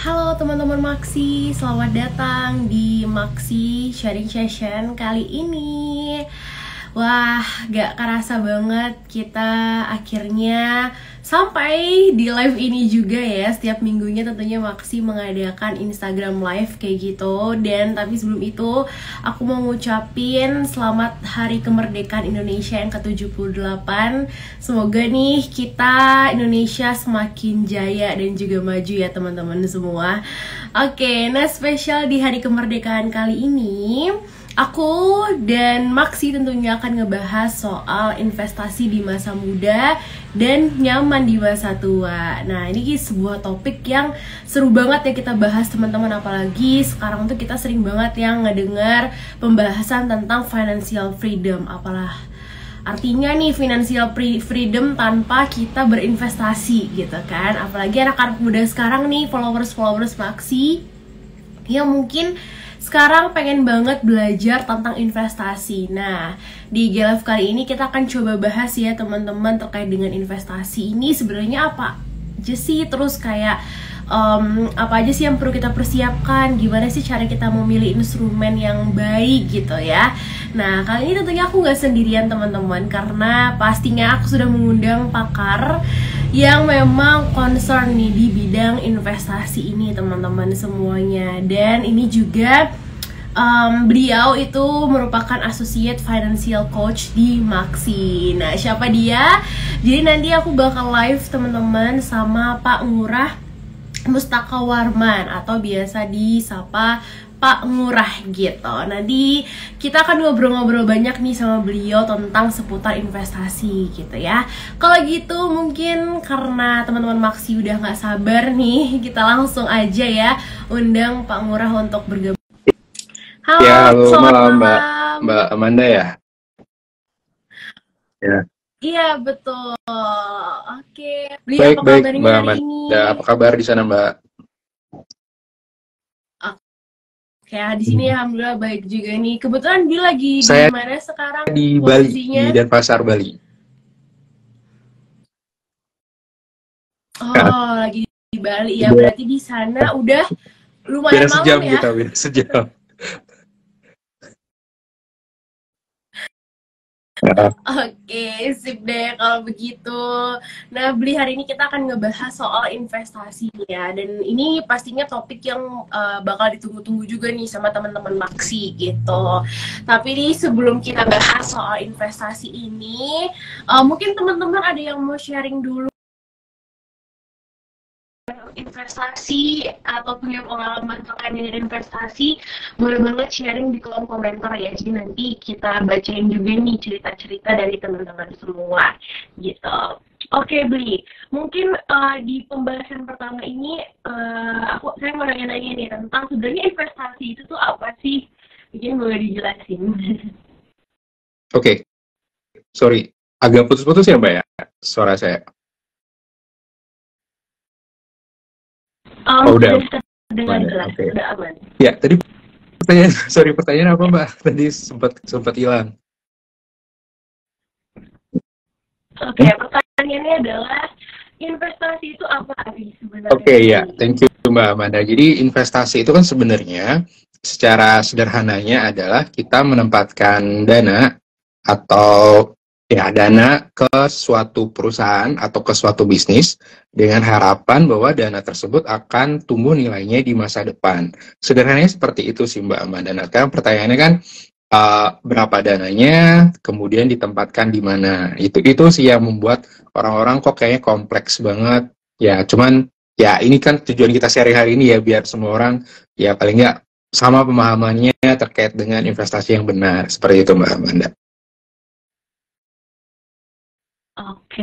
Halo teman-teman Maksi, selamat datang di Maksi Sharing Session kali ini. Wah, gak kerasa banget kita akhirnya sampai di live ini juga ya. Setiap minggunya tentunya Maksi mengadakan Instagram Live kayak gitu. Dan tapi sebelum itu, aku mau ngucapin selamat Hari Kemerdekaan Indonesia yang ke-78. Semoga nih kita Indonesia semakin jaya dan juga maju ya teman-teman semua. Oke, nah spesial di Hari Kemerdekaan kali ini, aku dan Maksi tentunya akan ngebahas soal investasi di masa muda dan nyaman di masa tua. Nah, ini sebuah topik yang seru banget ya kita bahas teman-teman. Apalagi sekarang tuh kita sering banget yang ngedengar pembahasan tentang financial freedom. Apalah artinya nih financial freedom tanpa kita berinvestasi gitu kan. Apalagi anak-anak muda sekarang nih, followers Maksi yang mungkin sekarang pengen banget belajar tentang investasi. Nah, di GLF kali ini kita akan coba bahas ya teman-teman terkait dengan investasi ini sebenarnya apa aja sih, terus kayak apa aja sih yang perlu kita persiapkan, gimana sih cara kita memilih instrumen yang baik gitu ya. Nah, kali ini tentunya aku nggak sendirian teman-teman, karena pastinya aku sudah mengundang pakar yang memang concern nih di bidang investasi ini teman-teman semuanya. Dan ini juga beliau itu merupakan associate financial coach di Maksi. Nah, siapa dia? Jadi nanti aku bakal live teman-teman sama Pak Ngurah Mustaka Warman atau biasa disapa Pak Ngurah gitu. Nanti kita akan ngobrol-ngobrol banyak nih sama beliau tentang seputar investasi gitu ya. Kalau gitu mungkin karena teman-teman Maksi udah gak sabar nih, kita langsung aja ya undang Pak Ngurah untuk bergabung. Halo, ya, halo selamat malam malam. Mbak Amanda ya. Ya. Iya betul. Oke. Beli Baik apa baik kabarnya Mbak hari ini? Amanda, apa kabar di sana Mbak? Ya, di sini alhamdulillah baik juga nih. Kebetulan Bi lagi di Saya mana sekarang di Bali, posisinya? di Denpasar, Bali. Ya, Oh, lagi di Bali ya. Berarti di sana udah lumayan beda malam sejam ya. kita, beda sejam. Ya. Oke, sip deh kalau begitu. Nah, Beli hari ini kita akan ngebahas soal investasi ya. Dan ini pastinya topik yang bakal ditunggu-tunggu juga nih sama teman-teman Maksi gitu. Tapi nih sebelum kita bahas soal investasi ini, mungkin teman-teman ada yang mau sharing dulu investasi atau punya pengalaman terkait dengan investasi, boleh banget sharing di kolom komentar ya. Jadi nanti kita bacain juga nih cerita-cerita dari teman-teman semua gitu. Oke Bli, mungkin di pembahasan pertama ini saya mau nanya-nanya nih tentang sebenarnya investasi itu tuh apa sih? Mungkin boleh dijelasin. Oke, sorry, agak putus-putus ya Mbak ya suara saya. Oh, udah Dengar jelas, okay. udah aman. Ya, tadi pertanyaan apa Mbak? Tadi sempat hilang. Oke, pertanyaannya adalah investasi itu apa sih sebenarnya? Oke, ya, thank you Mbak Amanda. Jadi investasi itu kan sebenarnya secara sederhananya adalah kita menempatkan dana atau dana ke suatu perusahaan atau ke suatu bisnis dengan harapan bahwa dana tersebut akan tumbuh nilainya di masa depan. Sederhananya seperti itu sih Mbak Amanda. Nah, sekarang pertanyaannya kan berapa dananya, kemudian ditempatkan di mana. Itu sih yang membuat orang-orang kok kayaknya kompleks banget. Ya, cuman ya ini kan tujuan kita sharing hari ini ya, biar semua orang ya paling nggak sama pemahamannya terkait dengan investasi yang benar. Seperti itu Mbak Amanda. Oke,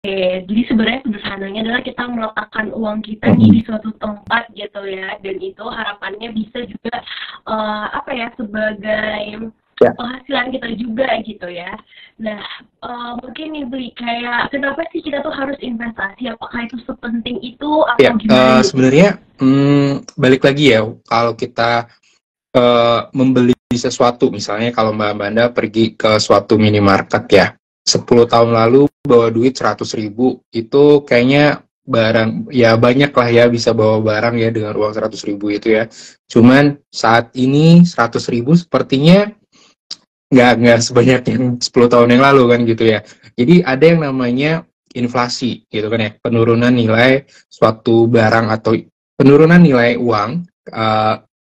jadi sebenarnya sederhananya adalah kita meletakkan uang kita nih di suatu tempat gitu ya, dan itu harapannya bisa juga sebagai penghasilan kita juga gitu ya. Nah, mungkin nih Beli, kayak kenapa sih kita tuh harus investasi? Apakah itu sepenting itu atau gimana? Sebenarnya balik lagi ya, kalau kita membeli sesuatu, misalnya kalau Mbak Amanda pergi ke suatu minimarket ya, 10 tahun lalu bawa duit 100.000 itu kayaknya barang, ya banyak lah ya bisa bawa barang ya dengan uang 100.000 itu ya. Cuman saat ini 100.000 sepertinya nggak sebanyak yang 10 tahun yang lalu kan gitu ya. Jadi ada yang namanya inflasi gitu kan ya, penurunan nilai suatu barang atau penurunan nilai uang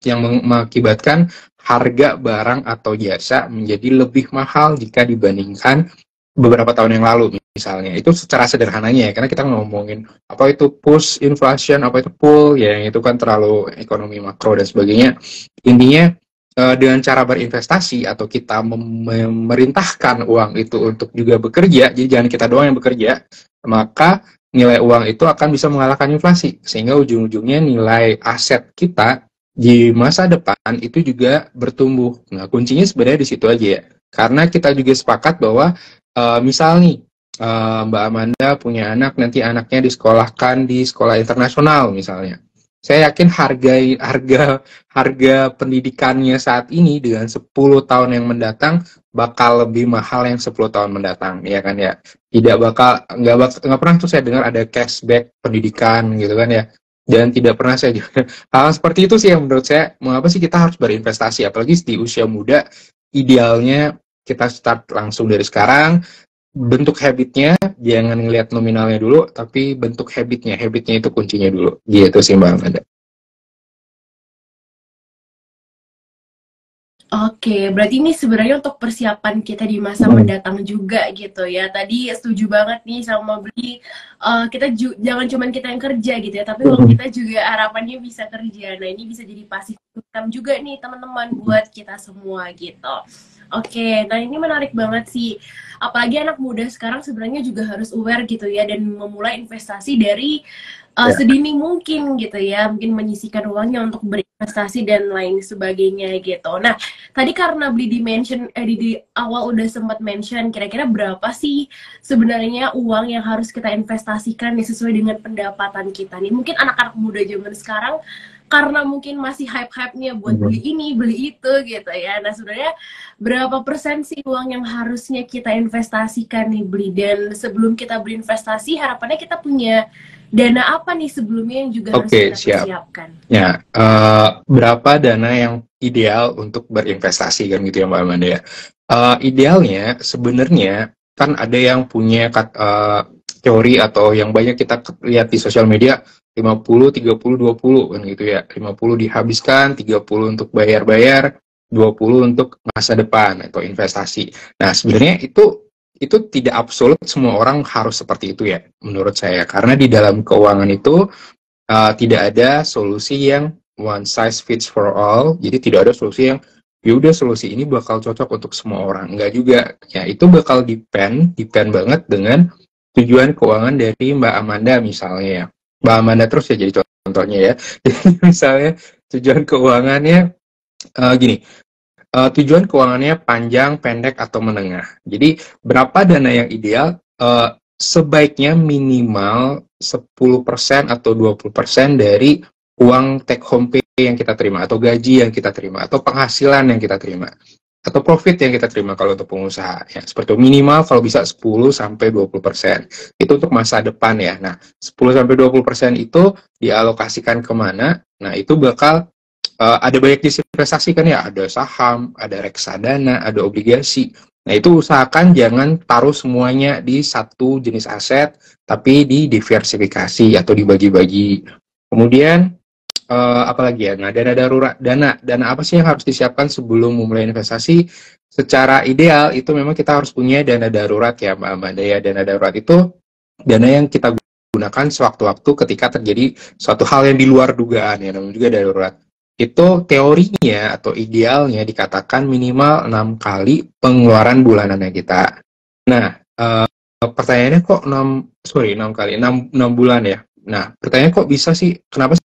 yang mengakibatkan harga barang atau jasa menjadi lebih mahal jika dibandingkan beberapa tahun yang lalu misalnya. Itu secara sederhananya ya, karena kita ngomongin apa itu push inflation, apa itu pull, ya yang itu kan terlalu ekonomi makro dan sebagainya. Intinya dengan cara berinvestasi atau kita memerintahkan uang itu untuk juga bekerja, jadi jangan kita doang yang bekerja, maka nilai uang itu akan bisa mengalahkan inflasi, sehingga ujung-ujungnya nilai aset kita di masa depan itu juga bertumbuh. Nah, kuncinya sebenarnya di situ aja ya, karena kita juga sepakat bahwa misal nih Mbak Amanda punya anak, nanti anaknya disekolahkan di sekolah internasional misalnya. Saya yakin harga pendidikannya saat ini dengan 10 tahun yang mendatang bakal lebih mahal yang 10 tahun mendatang, ya kan ya. Tidak bakal, nggak pernah tuh saya dengar ada cashback pendidikan gitu kan ya. Dan tidak pernah saya juga hal seperti itu sih yang menurut saya, mengapa sih kita harus berinvestasi, apalagi di usia muda. Idealnya kita start langsung dari sekarang, bentuk habitnya, jangan ngelihat nominalnya dulu, tapi bentuk habitnya itu kuncinya dulu, gitu sih Mbak Amanda. Oke, berarti ini sebenarnya untuk persiapan kita di masa mendatang juga gitu ya. Tadi setuju banget nih sama Beli. Kita jangan cuman kita yang kerja gitu ya, tapi uang kita juga harapannya bisa kerja. Nah, ini bisa jadi passive income juga nih teman-teman buat kita semua gitu. Oke, nah ini menarik banget sih. Apalagi anak muda sekarang sebenarnya juga harus aware gitu ya, dan memulai investasi dari sedini mungkin gitu ya, mungkin menyisihkan uangnya untuk berinvestasi dan lain sebagainya gitu. Nah, tadi karena beli di awal udah sempat mention, kira-kira berapa sih sebenarnya uang yang harus kita investasikan yang sesuai dengan pendapatan kita nih? Mungkin anak-anak muda zaman sekarang karena mungkin masih hype-hype-nya buat beli ini, beli itu gitu ya. Nah, sebenarnya berapa persen sih uang yang harusnya kita investasikan nih beli? Dan sebelum kita berinvestasi, harapannya kita punya dana apa nih sebelumnya yang juga harus kita persiapkan? Ya, berapa dana yang ideal untuk berinvestasi kan gitu ya Mbak Amanda ya. Idealnya sebenarnya kan ada yang punya teori atau yang banyak kita lihat di sosial media, 50, 30, 20 kan gitu ya. 50 dihabiskan, 30 untuk bayar-bayar, 20 untuk masa depan atau investasi. Nah, sebenarnya itu tidak absolut semua orang harus seperti itu ya, menurut saya. Karena di dalam keuangan itu tidak ada solusi yang one size fits for all. Jadi tidak ada solusi yang yaudah solusi ini bakal cocok untuk semua orang. Enggak juga. Ya, itu bakal depend banget dengan tujuan keuangan dari Mbak Amanda misalnya ya. Mbak Amanda terus ya jadi contohnya ya. Jadi misalnya tujuan keuangannya gini. Tujuan keuangannya panjang, pendek, atau menengah. Jadi, berapa dana yang ideal? Sebaiknya minimal 10% atau 20% dari uang take home pay yang kita terima, atau gaji yang kita terima, atau penghasilan yang kita terima, atau profit yang kita terima kalau untuk pengusaha. Ya, seperti itu. Minimal kalau bisa 10-20%. Itu untuk masa depan ya. Nah, 10-20% itu dialokasikan kemana? Nah, itu bakal ada banyak investasi kan ya, ada saham, ada reksadana, ada obligasi. Nah, itu usahakan jangan taruh semuanya di satu jenis aset, tapi didiversifikasi atau dibagi-bagi. Kemudian apalagi ya, nah dana darurat, dana apa sih yang harus disiapkan sebelum memulai investasi? Secara ideal itu memang kita harus punya dana darurat ya Mbak Amanda ya. Dana darurat itu dana yang kita gunakan sewaktu-waktu ketika terjadi suatu hal yang di luar dugaan ya, namanya juga darurat. Itu teorinya atau idealnya dikatakan minimal 6 kali pengeluaran bulanannya kita. Nah, pertanyaannya kok 6 kali, 6 bulan ya. Nah, pertanyaannya kok bisa sih, kenapa sih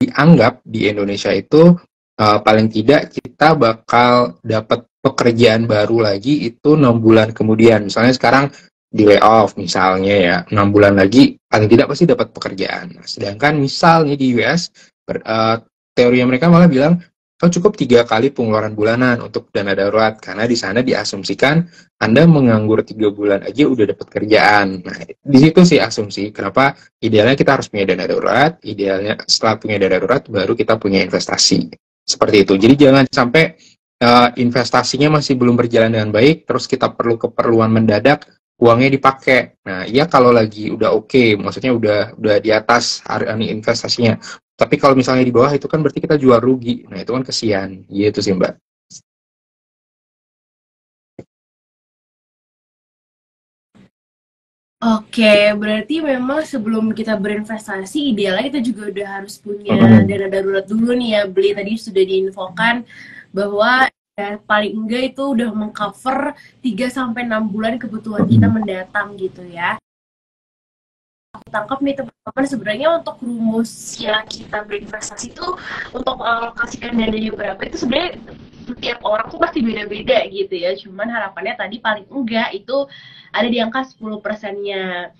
dianggap di Indonesia itu paling tidak kita bakal dapat pekerjaan baru lagi itu 6 bulan kemudian. Misalnya sekarang di layoff misalnya ya, 6 bulan lagi paling tidak pasti dapat pekerjaan. Nah, sedangkan misalnya di US teori mereka malah bilang cukup 3 kali pengeluaran bulanan untuk dana darurat, karena di sana diasumsikan Anda menganggur 3 bulan aja udah dapat kerjaan. Nah, di situ sih asumsi kenapa idealnya kita harus punya dana darurat, idealnya setelah punya dana darurat baru kita punya investasi. Seperti itu. Jadi jangan sampai investasinya masih belum berjalan dengan baik, terus kita perlu keperluan mendadak, uangnya dipakai. Nah, iya kalau lagi udah oke, maksudnya udah di atas harga investasinya. Tapi kalau misalnya di bawah itu kan berarti kita jual rugi. Nah, itu kan kesian. Gitu sih, Mbak. Oke, berarti memang sebelum kita berinvestasi, idealnya kita juga udah harus punya dana darurat dulu nih ya. Beli tadi sudah diinfokan bahwa ya, paling enggak itu udah mengcover 3 sampai 6 bulan kebutuhan kita mendatang gitu ya. Aku tangkap nih teman-teman, sebenarnya untuk rumusnya kita berinvestasi itu untuk mengalokasikan dananya berapa itu sebenarnya setiap orang tuh pasti beda-beda gitu ya. Cuman harapannya tadi paling enggak itu ada di angka 10%-nya.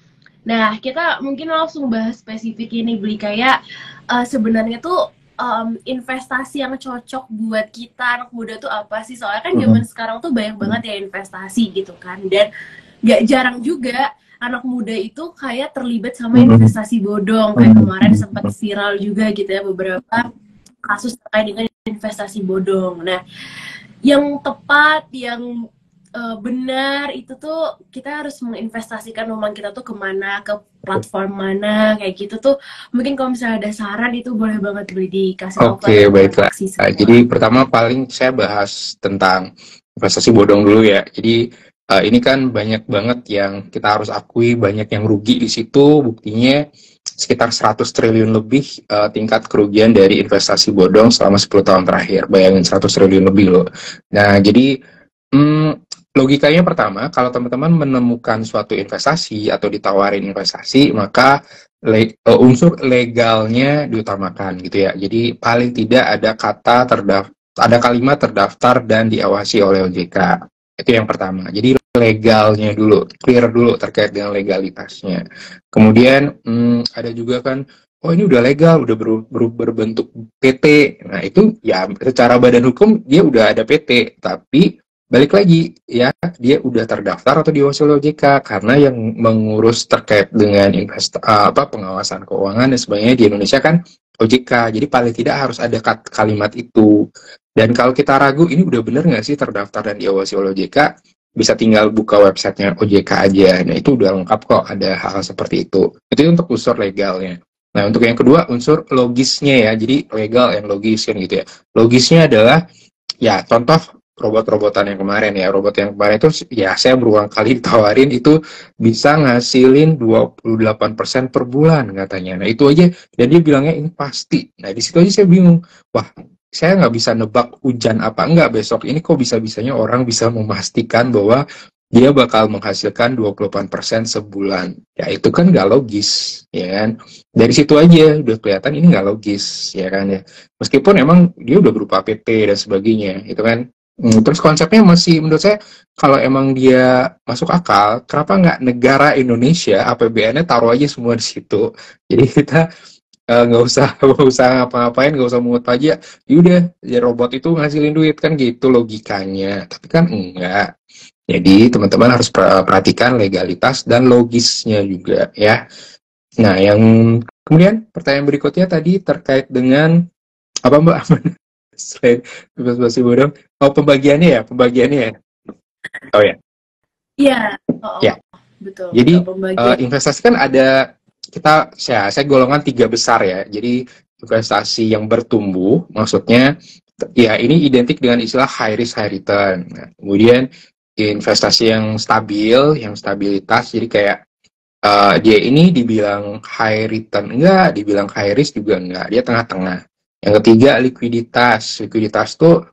Nah, kita mungkin langsung bahas spesifik ini, beli kayak sebenarnya tuh investasi yang cocok buat kita anak muda tuh apa sih? Soalnya kan zaman sekarang tuh banyak banget ya investasi gitu kan. Dan gak jarang juga anak muda itu kayak terlibat sama investasi bodong. Kayak kemarin sempat viral juga gitu ya beberapa kasus terkait dengan investasi bodong. Nah, yang tepat, yang benar itu tuh kita harus menginvestasikan uang kita tuh kemana, ke platform mana, kayak gitu tuh. Mungkin kalau misalnya ada saran itu boleh banget beli dikasih tahu. Oke, baiklah. Jadi pertama paling saya bahas tentang investasi bodong dulu ya. Jadi ini kan banyak banget yang kita harus akui, banyak yang rugi di situ. Buktinya sekitar 100 triliun lebih tingkat kerugian dari investasi bodong selama 10 tahun terakhir. Bayangin 100 triliun lebih loh. Nah, jadi logikanya pertama, kalau teman-teman menemukan suatu investasi atau ditawarin investasi, maka unsur legalnya diutamakan gitu ya. Jadi paling tidak ada kalimat terdaftar dan diawasi oleh OJK. Itu yang pertama. Jadi legalnya dulu, clear dulu terkait dengan legalitasnya. Kemudian ada juga kan, oh ini udah legal, udah berbentuk PT. Nah itu ya secara badan hukum dia udah ada PT, tapi balik lagi ya, dia udah terdaftar atau diawasi oleh OJK, karena yang mengurus terkait dengan pengawasan keuangan dan sebagainya di Indonesia kan OJK. Jadi paling tidak harus ada kalimat itu. Dan kalau kita ragu ini udah bener nggak sih terdaftar dan diawasi oleh OJK, bisa tinggal buka websitenya OJK aja. Nah itu udah lengkap kok, ada hal seperti itu. Itu untuk unsur legalnya. Nah untuk yang kedua unsur logisnya ya, jadi legal yang logis kan gitu ya. Logisnya adalah ya contoh robot-robotan yang kemarin ya, robot yang kemarin itu ya saya berulang kali ditawarin itu bisa ngasilin 28% per bulan katanya. Nah itu aja, dan dia bilangnya ini pasti. Nah di situ aja saya bingung, wah saya nggak bisa nebak hujan apa enggak besok ini, kok bisa-bisanya orang bisa memastikan bahwa dia bakal menghasilkan 28% sebulan. Ya itu kan nggak logis, ya kan? Dari situ aja udah kelihatan ini nggak logis, ya kan ya. Meskipun emang dia udah berupa PT dan sebagainya, itu kan. Terus konsepnya masih menurut saya kalau emang dia masuk akal, kenapa nggak negara Indonesia APBN-nya taruh aja semua di situ. Jadi kita nggak usah ngapa-ngapain, nggak usah mungut pajak, yaudah ya robot itu ngasilin duit kan gitu logikanya. Tapi kan enggak. Jadi teman-teman harus perhatikan legalitas dan logisnya juga ya. Nah yang kemudian pertanyaan berikutnya tadi terkait dengan apa Mbak? Selain investasi bodong, pembagiannya ya. Oh ya. Iya. Ya. Betul. Jadi investasi kan ada saya golongan 3 besar ya. Jadi investasi yang bertumbuh, maksudnya ya ini identik dengan istilah high risk high return. Nah, kemudian investasi yang stabil, yang stabilitas. Jadi kayak dia ini dibilang high return enggak, dibilang high risk juga enggak. Dia tengah-tengah. Yang ketiga likuiditas. Likuiditas tuh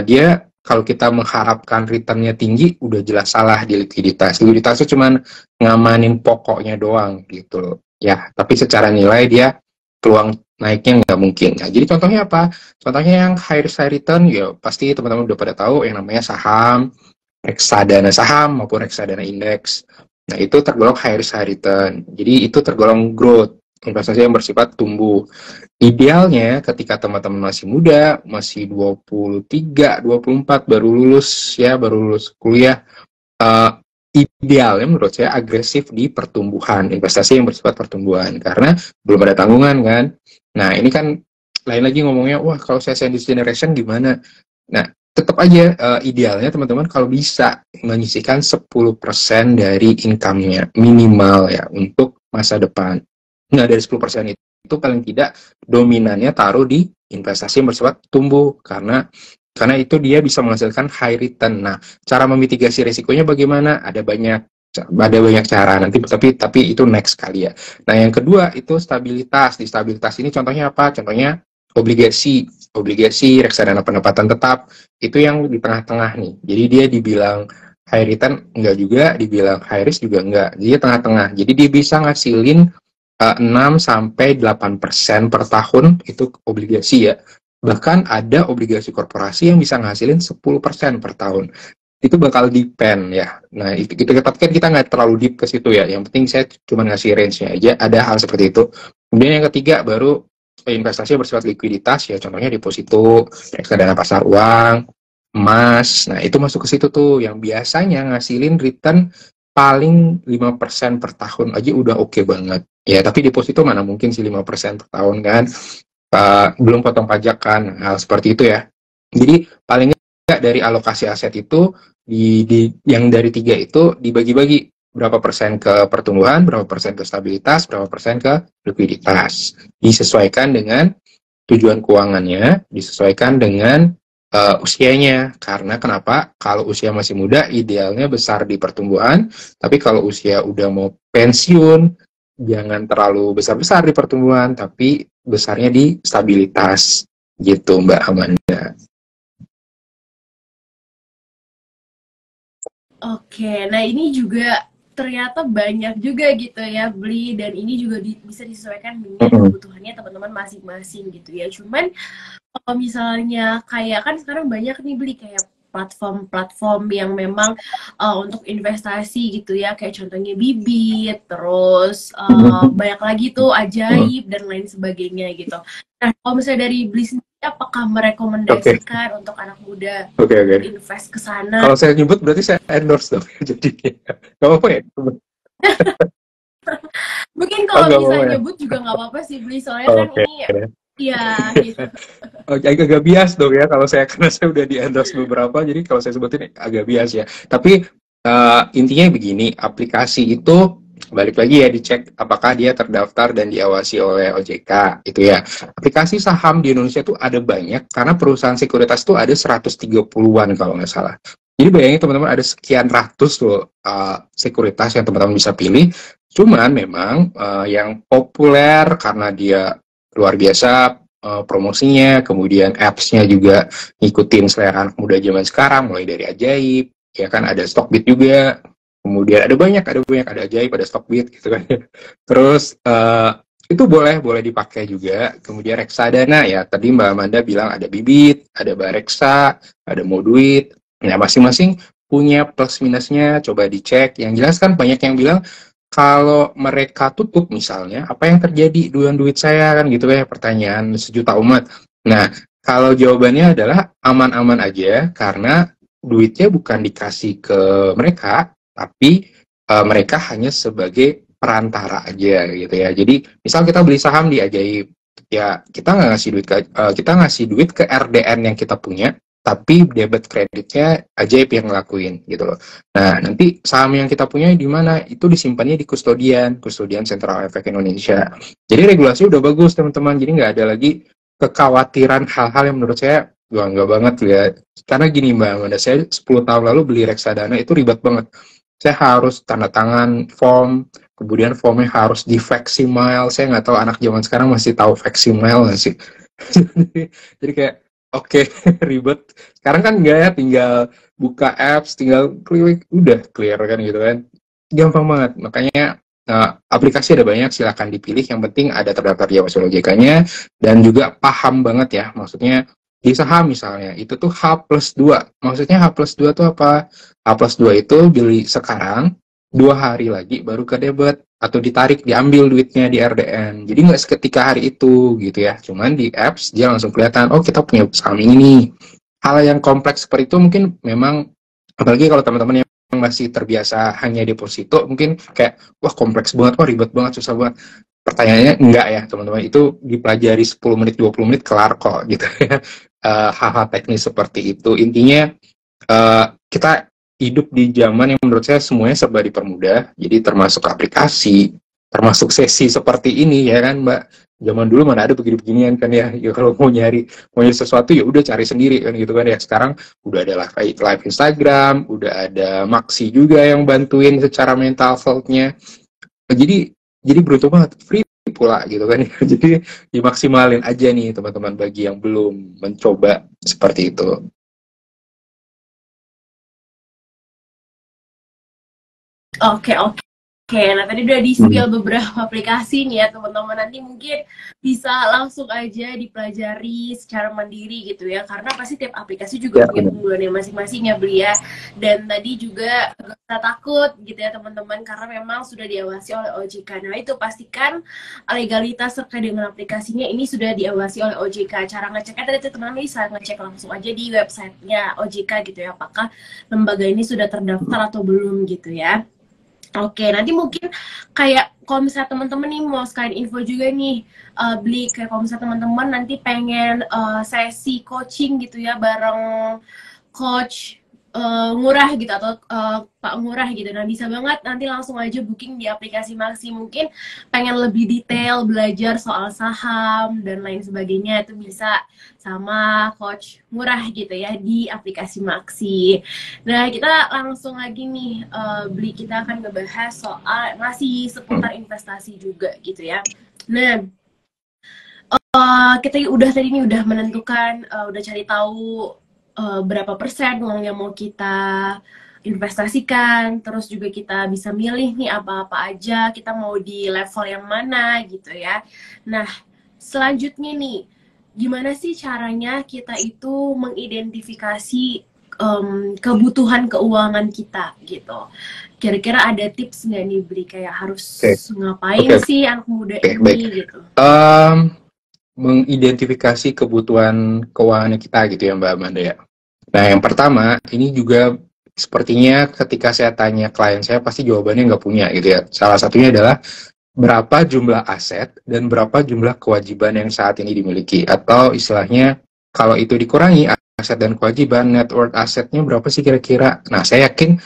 dia kalau kita mengharapkan returnnya tinggi, udah jelas salah di likuiditas. Likuiditas itu cuman ngamanin pokoknya doang gitu loh. Ya, tapi secara nilai dia peluang naiknya nggak mungkin. Nah, jadi contohnya apa? Contohnya yang high risk high return, ya pasti teman-teman udah pada tahu yang namanya saham, reksadana saham maupun reksadana indeks. Nah, itu tergolong high risk high return. Jadi itu tergolong growth. investasi yang bersifat tumbuh. Idealnya ketika teman-teman masih muda, masih 23, 24 baru lulus ya, baru lulus kuliah, uh, idealnya menurut saya agresif di pertumbuhan, investasi yang bersifat pertumbuhan, karena belum ada tanggungan kan. Nah ini kan lain lagi ngomongnya, wah kalau saya sandwich generation gimana? Nah tetap aja idealnya teman-teman kalau bisa menyisihkan 10% dari income-nya minimal ya untuk masa depan. Nah dari 10% itu paling tidak dominannya taruh di investasi yang bersifat tumbuh, karena itu dia bisa menghasilkan high return. Nah, cara memitigasi risikonya bagaimana? Ada banyak cara nanti, tapi itu next kali ya. Nah, yang kedua itu stabilitas. Di stabilitas ini contohnya apa? Contohnya obligasi reksadana pendapatan tetap, itu yang di tengah-tengah nih. Jadi dia dibilang high return enggak juga, dibilang high risk juga enggak. Jadi tengah-tengah. Jadi dia bisa ngasilin 6 sampai 8% per tahun itu obligasi ya. Bahkan ada obligasi korporasi yang bisa ngasilin 10% per tahun. Itu bakal depend ya. Nah, itu tapi kan kita nggak terlalu deep ke situ ya. Yang penting saya cuma ngasih range-nya aja, ada hal seperti itu. Kemudian yang ketiga baru investasi bersifat likuiditas ya, contohnya deposito, reksadana pasar uang, emas. Nah, itu masuk ke situ tuh yang biasanya ngasilin return paling 5% per tahun aja udah oke banget. Ya, tapi deposito mana mungkin sih 5% per tahun kan? Belum potong pajak kan, hal seperti itu ya. Jadi paling nggak dari alokasi aset itu yang dari tiga itu dibagi-bagi berapa persen ke pertumbuhan, berapa persen ke stabilitas, berapa persen ke likuiditas. Disesuaikan dengan tujuan keuangannya, disesuaikan dengan usianya. Karena kenapa? Kalau usia masih muda, idealnya besar di pertumbuhan, tapi kalau usia udah mau pensiun, jangan terlalu besar-besar di pertumbuhan, tapi besarnya di stabilitas gitu Mbak Amanda. Oke, nah ini juga ternyata banyak juga gitu ya beli, dan ini juga bisa disesuaikan dengan kebutuhannya teman-teman masing-masing gitu ya. Cuman kalau misalnya kayak kan sekarang banyak nih beli kayak platform-platform yang memang untuk investasi gitu ya, kayak contohnya Bibit, terus banyak lagi tuh Ajaib dan lain sebagainya gitu. Nah kalau misalnya dari beli sendiri, apakah merekomendasikan untuk anak muda invest ke sana? Kalau saya nyebut berarti saya endorse dong, jadi nggak apa-apa ya? Mungkin kalau bisa nyebut juga nggak apa-apa sih beli, soalnya kan ini iya gitu. Agak bias dong ya kalau saya, karena saya udah di endorse beberapa, jadi kalau saya sebutin agak bias ya. Tapi intinya begini, aplikasi itu balik lagi ya, dicek apakah dia terdaftar dan diawasi oleh OJK itu ya. Aplikasi saham di Indonesia tuh ada banyak, karena perusahaan sekuritas tuh ada 130-an kalau nggak salah. Jadi bayangin teman-teman, ada sekian ratus tuh sekuritas yang teman-teman bisa pilih. Cuman memang yang populer karena dia luar biasa promosinya, kemudian apps-nya juga ngikutin selera anak muda zaman sekarang, mulai dari Ajaib, ya kan, ada Stockbit juga, kemudian ada Ajaib, ada Stockbit gitu kan. Terus itu boleh dipakai juga. Kemudian reksadana ya, tadi Mbak Amanda bilang ada Bibit, ada Bareksa, ada Moduit. Nah, masing-masing punya plus minusnya, coba dicek. Yang jelas kan banyak yang bilang kalau mereka tutup misalnya, apa yang terjadi dengan duit saya kan gitu ya, pertanyaan sejuta umat. Nah, kalau jawabannya adalah aman-aman aja, karena duitnya bukan dikasih ke mereka, tapi mereka hanya sebagai perantara aja gitu ya. Jadi misal kita beli saham di Ajaib, ya kita nggak ngasih duit kita ngasih duit ke RDN yang kita punya, tapi debit kreditnya Ajaib yang ngelakuin gitu loh. Nah, nanti saham yang kita punya di mana? Itu disimpannya di kustodian Central Efek Indonesia. Jadi regulasi udah bagus teman-teman. Jadi nggak ada lagi kekhawatiran hal-hal yang menurut saya nggak banget ya. Karena gini Mbak Amanda, saya 10 tahun lalu beli reksadana itu ribet banget. Saya harus tanda tangan form, kemudian formnya harus di facsimile. Saya nggak tahu anak zaman sekarang masih tahu facsimile nggak sih? Jadi kayak oke, ribet. Sekarang kan enggak ya, tinggal buka apps, tinggal klik, udah clear kan gitu kan. Gampang banget. Makanya aplikasi ada banyak, silakan dipilih. Yang penting ada terdaftar di OJK-nya dan juga paham banget ya. Maksudnya di saham misalnya, itu tuh H+2. Maksudnya H+2 tuh apa? H+2 itu beli sekarang, 2 hari lagi baru ke debit atau ditarik, diambil duitnya di RDN. Jadi nggak seketika hari itu gitu ya. Cuman di apps dia langsung kelihatan, oh kita punya saham ini nih. Hal yang kompleks seperti itu mungkin memang, apalagi kalau teman-teman yang masih terbiasa hanya deposito, mungkin kayak, wah kompleks banget, wah ribet banget, susah banget. Pertanyaannya enggak ya teman-teman, itu dipelajari 10 menit, 20 menit kelar kok gitu ya. Hal-hal teknis seperti itu. Intinya kita hidup di zaman yang menurut saya semuanya serba dipermudah, jadi termasuk aplikasi, termasuk sesi seperti ini ya kan Mbak. Zaman dulu mana ada begini-beginian kan ya, ya kalau mau nyari sesuatu ya udah cari sendiri kan gitu kan ya. Sekarang udah ada live Instagram, udah ada Maxi juga yang bantuin secara mental health-nya. Jadi beruntung banget, free pula gitu kan ya. Jadi dimaksimalin aja nih teman-teman bagi yang belum mencoba seperti itu. Oke, oke. Oke, nah tadi udah di-spill beberapa aplikasi nih ya teman-teman. Nanti mungkin bisa langsung aja dipelajari secara mandiri gitu ya. Karena pasti tiap aplikasi juga punya keunggulannya masing-masing ya Beli ya. Dan tadi juga gak usah takut gitu ya teman-teman. Karena memang sudah diawasi oleh OJK. Nah itu pastikan legalitas terkait dengan aplikasinya ini sudah diawasi oleh OJK. Cara ngeceknya tadi teman-teman bisa ngecek langsung aja di websitenya OJK gitu ya. Apakah lembaga ini sudah terdaftar atau belum gitu ya. Oke, nanti mungkin kayak kalau misalnya teman-teman nih mau sekalian info juga nih, Beli kayak kalau misalnya teman-teman nanti pengen sesi coaching gitu ya bareng coach Ngurah gitu atau Pak Ngurah gitu. Nah bisa banget nanti langsung aja booking di aplikasi Maxi. Mungkin pengen lebih detail belajar soal saham dan lain sebagainya itu bisa sama coach Ngurah gitu ya di aplikasi Maxi. Nah kita langsung lagi nih Beli, kita akan ngebahas soal masih seputar investasi juga gitu ya. Nah kita udah tadi nih udah menentukan, udah cari tahu berapa persen uang yang mau kita investasikan, terus juga kita bisa milih nih apa-apa aja, kita mau di level yang mana gitu ya. Nah, selanjutnya nih, gimana sih caranya kita itu mengidentifikasi kebutuhan keuangan kita gitu. Kira-kira ada tips nggak nih Bri, kayak harus ngapain sih anak muda ini gitu? Mengidentifikasi kebutuhan keuangan kita gitu ya Mbak Amanda ya. Nah yang pertama, ini juga sepertinya ketika saya tanya klien saya pasti jawabannya nggak punya gitu ya. Salah satunya adalah berapa jumlah aset dan berapa jumlah kewajiban yang saat ini dimiliki. Atau istilahnya kalau itu dikurangi aset dan kewajiban, net worth asetnya berapa sih kira-kira. Nah saya yakin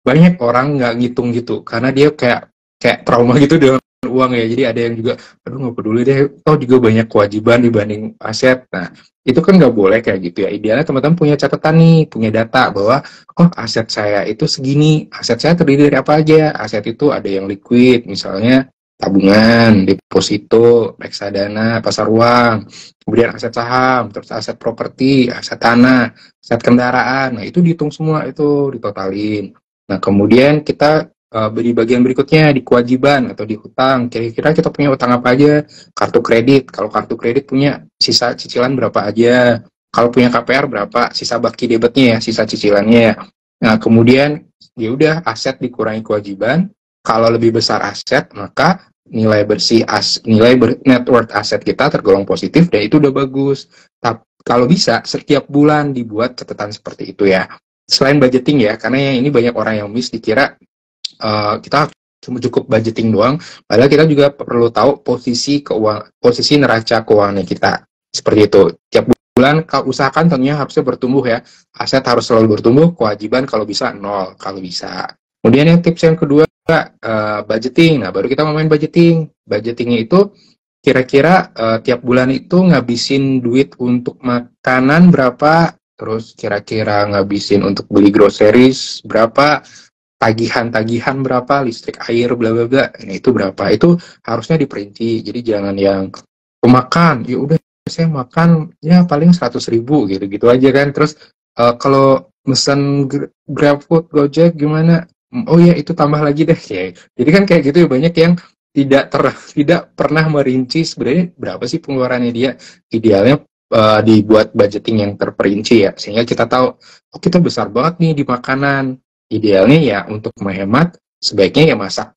banyak orang nggak ngitung gitu karena dia kayak trauma gitu dengan uang ya. Jadi ada yang juga, aduh nggak peduli deh, toh juga banyak kewajiban dibanding aset. Nah itu kan nggak boleh kayak gitu ya. Idealnya teman-teman punya catatan nih, punya data bahwa oh aset saya itu segini, aset saya terdiri dari apa aja. Aset itu ada yang liquid, misalnya tabungan, deposito, reksadana, pasar uang, kemudian aset saham, terus aset properti, aset tanah, aset kendaraan. Nah itu dihitung semua, itu ditotalin. Nah kemudian kita di bagian berikutnya di kewajiban atau di hutang, kira-kira kita punya hutang apa aja. Kartu kredit, kalau kartu kredit punya sisa cicilan berapa aja, kalau punya KPR berapa sisa baki debitnya ya, sisa cicilannya ya. Nah kemudian ya udah aset dikurangi kewajiban, kalau lebih besar aset maka nilai bersih net worth aset kita tergolong positif dan itu udah bagus. Tapi kalau bisa setiap bulan dibuat catatan seperti itu ya. Selain budgeting ya, karena yang ini banyak orang yang miss, dikira kita cuma cukup budgeting doang, padahal kita juga perlu tahu posisi neraca keuangan kita. Seperti itu. Tiap bulan usahakan tentunya harusnya bertumbuh ya. Aset harus selalu bertumbuh, kewajiban kalau bisa nol kalau bisa. Kemudian yang tips yang kedua budgeting. Nah, baru kita ngomongin budgeting. Budgetingnya itu kira-kira tiap bulan itu ngabisin duit untuk makanan berapa, terus kira-kira ngabisin untuk beli groceries berapa, tagihan-tagihan berapa, listrik, air, bla bla bla, nah, itu berapa, itu harusnya diperinci. Jadi jangan yang pemakan, ya udah saya makan ya paling 100.000 gitu aja kan. Terus kalau mesen GrabFood, Gojek gimana? Oh ya itu tambah lagi deh ya. Jadi kan kayak gitu ya, banyak yang tidak pernah merinci sebenarnya berapa sih pengeluarannya dia. Idealnya dibuat budgeting yang terperinci ya, sehingga kita tahu oh kita besar banget nih di makanan. Idealnya ya untuk menghemat sebaiknya ya masak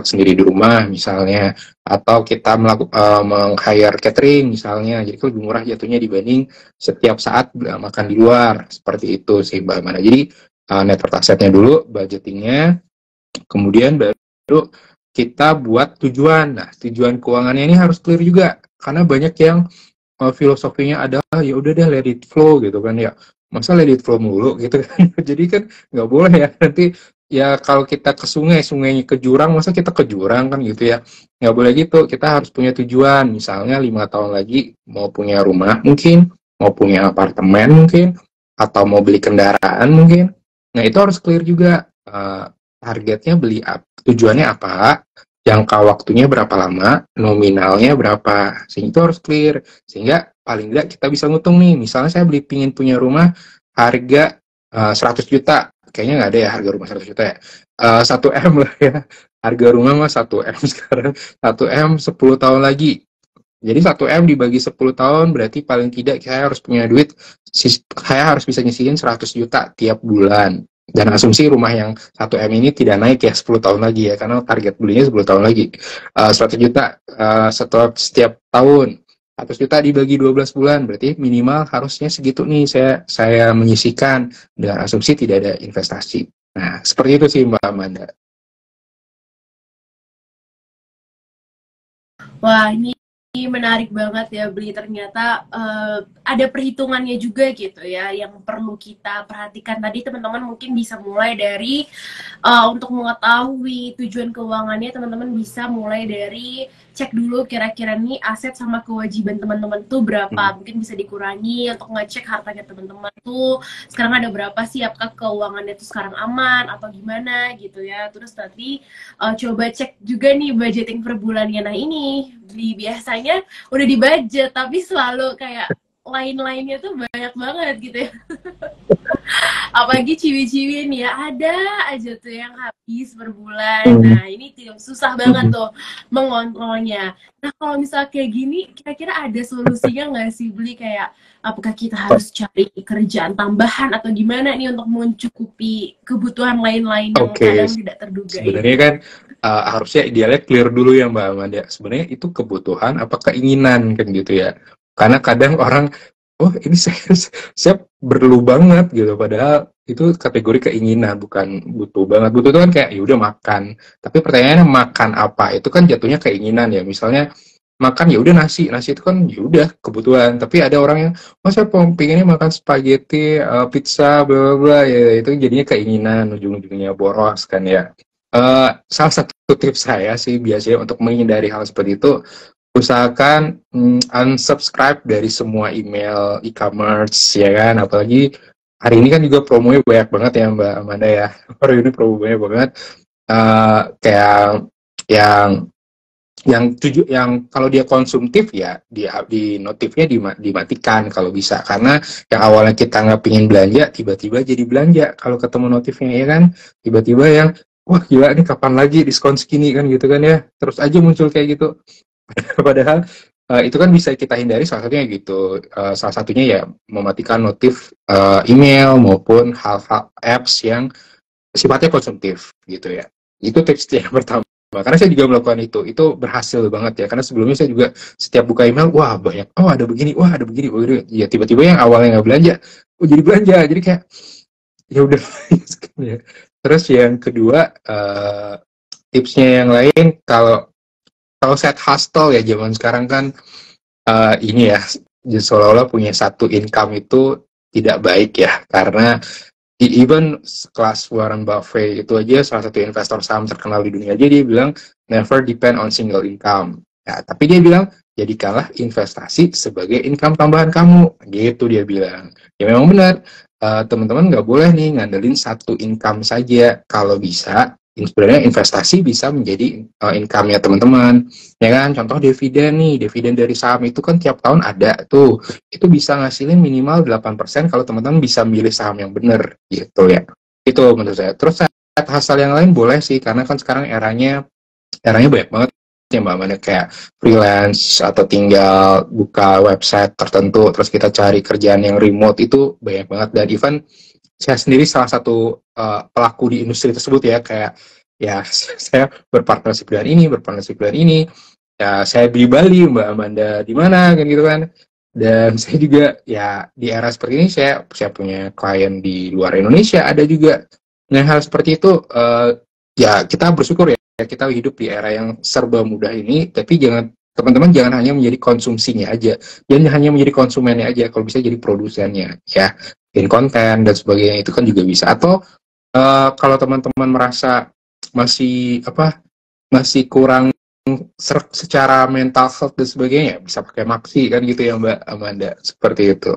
sendiri di rumah misalnya, atau kita meng-hire catering misalnya, jadi lebih murah jatuhnya dibanding setiap saat makan di luar, seperti itu sih Mbak Amanda. Jadi net worth assetnya dulu, budgetingnya, kemudian baru kita buat tujuan. Nah, tujuan keuangannya ini harus clear juga, karena banyak yang filosofinya adalah ya udah deh let it flow gitu kan ya, masa let it flow mulu gitu kan. Jadi kan nggak boleh ya, nanti ya kalau kita ke sungai, sungainya ke jurang, masa kita ke jurang kan gitu ya, nggak boleh gitu. Kita harus punya tujuan, misalnya 5 tahun lagi mau punya rumah mungkin, mau punya apartemen mungkin, atau mau beli kendaraan mungkin. Nah itu harus clear juga, targetnya tujuannya apa, jangka waktunya berapa lama, nominalnya berapa, sehingga itu harus clear, sehingga paling tidak kita bisa ngitung nih, misalnya saya pingin punya rumah harga 100 juta, kayaknya nggak ada ya harga rumah 100 juta ya, 1 M lah ya, harga rumah mah 1 M sekarang, 1 M 10 tahun lagi, jadi 1 M dibagi 10 tahun, berarti paling tidak saya harus punya duit, saya harus bisa nyisihin 100 juta tiap bulan. Dan asumsi rumah yang 1 M ini tidak naik ya 10 tahun lagi ya, karena target belinya 10 tahun lagi. 100 juta setelah setiap tahun. 100 juta dibagi 12 bulan, berarti minimal harusnya segitu nih saya menyisihkan, dengan asumsi tidak ada investasi. Nah, seperti itu sih Mbak Amanda. Wah, ini menarik banget ya, Bli. Ternyata ada perhitungannya juga gitu ya, yang perlu kita perhatikan. Tadi teman-teman mungkin bisa mulai dari untuk mengetahui tujuan keuangannya, teman-teman bisa mulai dari cek dulu kira-kira nih aset sama kewajiban teman-teman tuh berapa. Mungkin bisa dikurangi untuk ngecek hartanya teman-teman tuh sekarang ada berapa sih, apakah keuangannya tuh sekarang aman atau gimana gitu ya. Terus nanti coba cek juga nih budgeting per bulannya. Nah ini biasanya udah di budget tapi selalu kayak lain-lainnya tuh banyak banget gitu ya. Apalagi ciwi-ciwi nih ya, ada aja tuh yang habis per bulan. Nah ini susah banget tuh mengontrolnya. Nah kalau misalnya kayak gini, kira-kira ada solusinya nggak sih, Beli? Kayak apakah kita harus cari kerjaan tambahan atau gimana nih untuk mencukupi kebutuhan lain-lain yang kadang tidak terduga? Sebenarnya kan harusnya idealnya clear dulu ya Mbak Amanda. Sebenarnya itu kebutuhan apa keinginan kan gitu ya. Karena kadang orang, oh ini saya perlu banget gitu, padahal itu kategori keinginan, bukan butuh banget. Butuh itu kan kayak ya udah makan. Tapi pertanyaannya makan apa? Itu kan jatuhnya keinginan ya. Misalnya makan ya udah nasi itu kan ya udah kebutuhan. Tapi ada orang yang, oh saya pengennya makan spaghetti, pizza, bla bla bla, ya itu jadinya keinginan, ujung-ujungnya boros kan ya. Salah satu tips saya sih biasanya untuk menghindari hal seperti itu, usahakan unsubscribe dari semua email e-commerce ya kan, apalagi hari ini kan juga promonya banyak banget ya Mbak Amanda ya. Hari ini promonya banget, kayak yang kalau dia konsumtif ya di notifnya dimatikan kalau bisa, karena yang awalnya kita nggak pingin belanja tiba-tiba jadi belanja kalau ketemu notifnya ya kan, tiba-tiba yang wah gila ini kapan lagi diskon segini kan gitu kan ya, terus aja muncul kayak gitu. Padahal itu kan bisa kita hindari, salah satunya gitu, salah satunya ya mematikan notif email maupun hal-hal apps yang sifatnya konsumtif gitu ya. Itu tips yang pertama, karena saya juga melakukan itu berhasil banget ya, karena sebelumnya saya juga setiap buka email, wah banyak, oh ada begini, wah ada begini, ya tiba-tiba yang awalnya nggak belanja, oh jadi belanja, jadi kayak ya udah. Ya. Terus yang kedua, tipsnya yang lain, kalau side hustle ya zaman sekarang kan ini ya, seolah-olah punya satu income itu tidak baik ya, karena even kelas Warren Buffett itu aja, salah satu investor saham terkenal di dunia aja, dia bilang never depend on single income. Ya, tapi dia bilang jadikanlah investasi sebagai income tambahan kamu, gitu dia bilang. Ya memang benar, teman-teman nggak boleh nih ngandelin satu income saja. Kalau bisa, sebenarnya investasi bisa menjadi income-nya teman-teman, ya kan? Contoh dividen nih, dividen dari saham itu kan tiap tahun ada tuh, itu bisa ngasilin minimal 8% kalau teman-teman bisa milih saham yang benar gitu ya. Itu menurut saya. Terus hasil yang lain boleh sih, karena kan sekarang eranya banyak banget ya Mbak Amanda, kayak freelance atau tinggal buka website tertentu terus kita cari kerjaan yang remote, itu banyak banget. Dan even saya sendiri salah satu pelaku di industri tersebut ya, kayak ya saya berpartnership dengan ini, berpartnership dengan ini. Ya saya di Bali, Mbak Amanda di mana kan gitu kan. Dan saya juga ya di era seperti ini saya punya klien di luar Indonesia ada juga. Nah hal seperti itu ya kita bersyukur ya kita hidup di era yang serba mudah ini. Tapi teman-teman jangan hanya menjadi konsumsinya aja, jangan hanya menjadi konsumennya aja. Kalau bisa jadi produsennya ya, bikin konten dan sebagainya itu kan juga bisa. Atau kalau teman-teman merasa masih kurang secara mental health dan sebagainya bisa pakai Maxi kan gitu ya Mbak Amanda, seperti itu.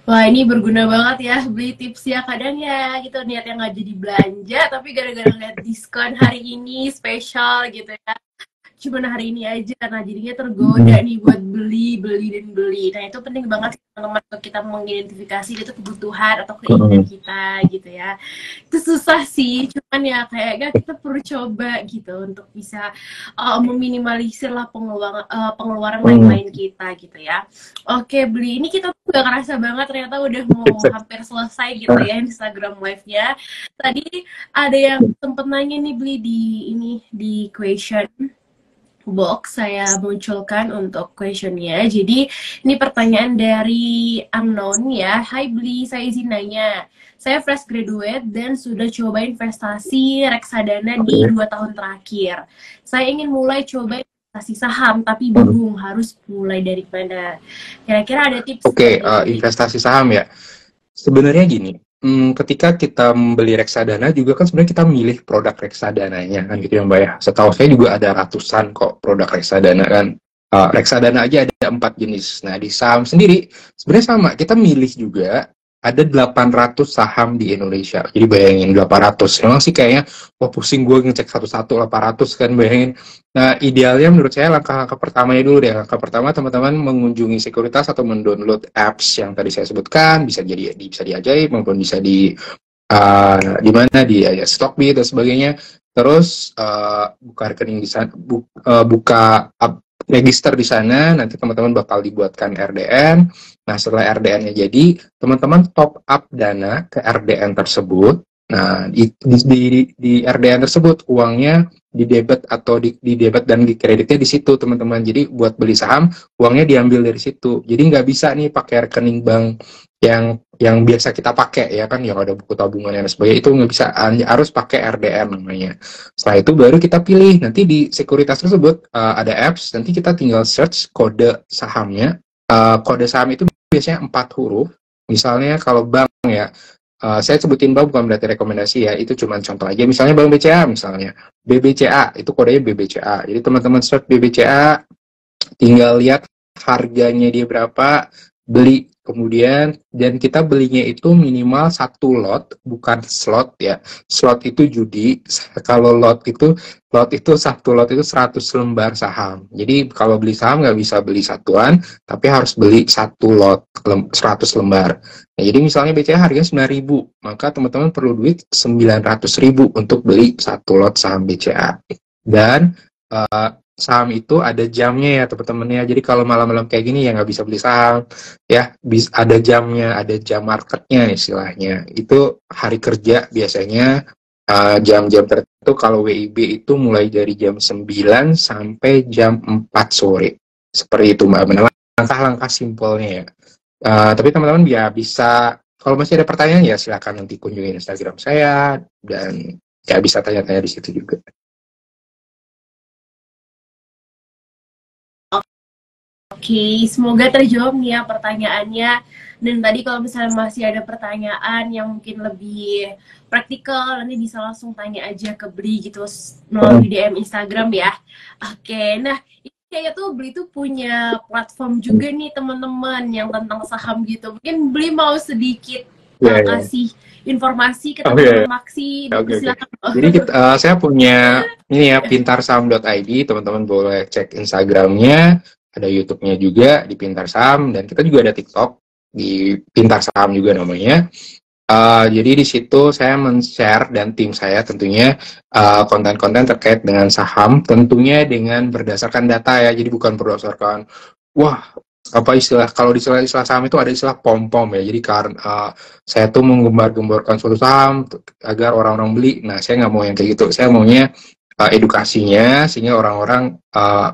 Wah ini berguna banget ya beli tips ya, kadang ya gitu niatnya nggak jadi belanja tapi gara-gara lihat diskon hari ini spesial gitu ya, cuman hari ini aja karena jadinya tergoda nih buat beli dan beli. Nah itu penting banget teman-teman untuk kita mengidentifikasi itu kebutuhan atau keinginan kita gitu ya. Itu susah sih, cuman ya kayaknya kita perlu coba gitu untuk bisa meminimalisir lah pengeluaran lain-lain kita gitu ya. Oke beli, ini kita tuh gak kerasa banget ternyata udah mau hampir selesai gitu ya Instagram live-nya. Tadi ada yang sempet nanya nih beli di question box saya munculkan untuk questionnya. Jadi ini pertanyaan dari unknown ya. Hai Bli, saya izin nanya. Saya fresh graduate dan sudah coba investasi reksadana di 2 tahun terakhir. Saya ingin mulai coba investasi saham tapi bingung harus mulai dari mana. Kira-kira ada tips? Investasi saham ya. Sebenarnya gini, ketika kita membeli reksadana juga kan sebenarnya kita milih produk reksadananya kan gitu ya Mbak ya. Setahu saya juga ada ratusan kok produk reksadana kan. Reksadana aja ada 4 jenis. Nah di saham sendiri sebenarnya sama, kita milih juga ada 800 saham di Indonesia. Jadi bayangin 800. Memang sih kayaknya wah pusing gue ngecek satu-satu 800 kan, bayangin. Nah, idealnya menurut saya langkah-langkah pertamanya dulu deh. Langkah pertama teman-teman mengunjungi sekuritas atau mendownload apps yang tadi saya sebutkan, bisa di Ajaib maupun bisa di mana di Stockbit dan sebagainya. Terus buka rekening di sana, buka register di sana, nanti teman-teman bakal dibuatkan RDN. Nah, setelah RDN-nya jadi, teman-teman top up dana ke RDN tersebut. Nah, di RDN tersebut uangnya di debit atau di debit dan di kreditnya di situ, teman-teman. Jadi buat beli saham, uangnya diambil dari situ. Jadi nggak bisa nih pakai rekening bank yang biasa kita pakai ya kan, yang ada buku tabungan dan sebagainya, itu nggak bisa, harus pakai RDN namanya. Setelah itu baru kita pilih, nanti di sekuritas tersebut ada apps, nanti kita tinggal search kode sahamnya. Kode saham itu biasanya 4 huruf. Misalnya kalau bank ya, saya sebutin bank bukan berarti rekomendasi ya, itu cuma contoh aja. Misalnya bank BCA, misalnya BBCA, itu kodenya BBCA. Jadi teman-teman search BBCA, tinggal lihat harganya dia berapa, beli. Kemudian, dan kita belinya itu minimal 1 lot, bukan slot ya. Slot itu judi. Kalau lot itu 1 lot itu 100 lembar saham. Jadi kalau beli saham nggak bisa beli satuan, tapi harus beli 1 lot 100 lembar. Nah, jadi misalnya BCA harganya 9.000, maka teman-teman perlu duit 900.000 untuk beli 1 lot saham BCA. Dan saham itu ada jamnya ya teman-teman ya. Jadi kalau malam-malam kayak gini ya nggak bisa beli saham ya, ada jamnya, ada jam marketnya istilahnya. Itu hari kerja biasanya, jam-jam tertentu. Kalau WIB itu mulai dari jam 9 sampai jam 4 sore. Seperti itu Mbak Benar. Langkah-langkah simpelnya ya. Tapi teman-teman ya bisa, kalau masih ada pertanyaan ya silakan nanti kunjungi Instagram saya dan ya bisa tanya-tanya di situ juga. Oke, semoga terjawab nih ya pertanyaannya. Dan tadi kalau misalnya masih ada pertanyaan yang mungkin lebih praktikal, nanti bisa langsung tanya aja ke Bli gitu melalui DM Instagram ya. Oke, nah ini kayaknya tuh Bli tuh punya platform juga nih teman-teman yang tentang saham gitu. Mungkin Bli mau sedikit kasih informasi ke teman-teman Maxi. Silakan. Jadi saya punya ini ya, pintarsaham.id, teman-teman boleh cek Instagramnya. Ada YouTube-nya juga di Pintar Saham, dan kita juga ada TikTok di Pintar Saham juga namanya. Jadi di situ saya men-share dan tim saya tentunya konten-konten terkait dengan saham, tentunya dengan berdasarkan data ya. Jadi bukan berdasarkan wah apa istilah, kalau di istilah saham itu ada istilah pom-pom ya. Jadi karena saya tuh menggembar-gemborkan suatu saham agar orang-orang beli. Nah, saya nggak mau yang kayak gitu. Saya maunya edukasinya sehingga orang-orang